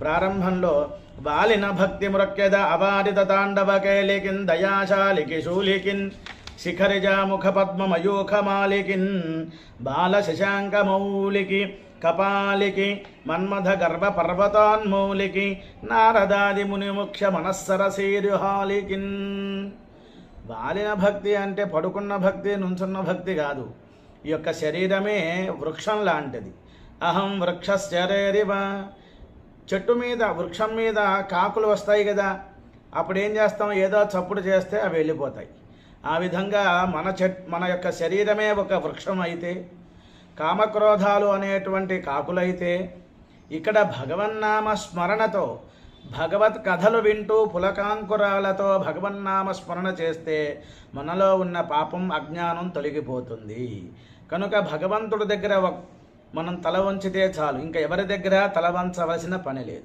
ప్రారంభంలో బాలిన భక్తి మృక్యద అవారిత తాండవ కేలికిన్ దయాశాలికి శూలికిన్ శిఖరిజాముఖ పద్మమయూఖమాలికిన్ బాల శశాంక మౌలికి కపాలికి మన్మథ గర్భ పర్వతాన్మౌలికి నారదాది మునిముఖ్య మనస్సరసీరుహాలికిన్. బాలిన భక్తి అంటే పడుకున్న భక్తి, నుంచున్న భక్తి కాదు. ఈ యొక్క శరీరమే వృక్షం లాంటిది. అహం వృక్షశరీరివ. చెట్టు మీద, వృక్షం మీద కాకులు వస్తాయి కదా, అప్పుడు ఏం చేస్తాం? ఏదో చప్పుడు చేస్తే అవి వెళ్ళిపోతాయి. ఆ విధంగా మన యొక్క శరీరమే ఒక వృక్షం అయితే, కామక్రోధాలు అనేటువంటి కాకులైతే, ఇక్కడ భగవన్నామ స్మరణతో, భగవత్ కథలు వింటూ పులకాంకురాలతో భగవన్నామ స్మరణ చేస్తే మనలో ఉన్న పాపం, అజ్ఞానం తొలగిపోతుంది. కనుక భగవంతుడి దగ్గర మనం తల వంచితే చాలు, ఇంకా ఎవరి దగ్గర తల వంచవలసిన పని లేదు.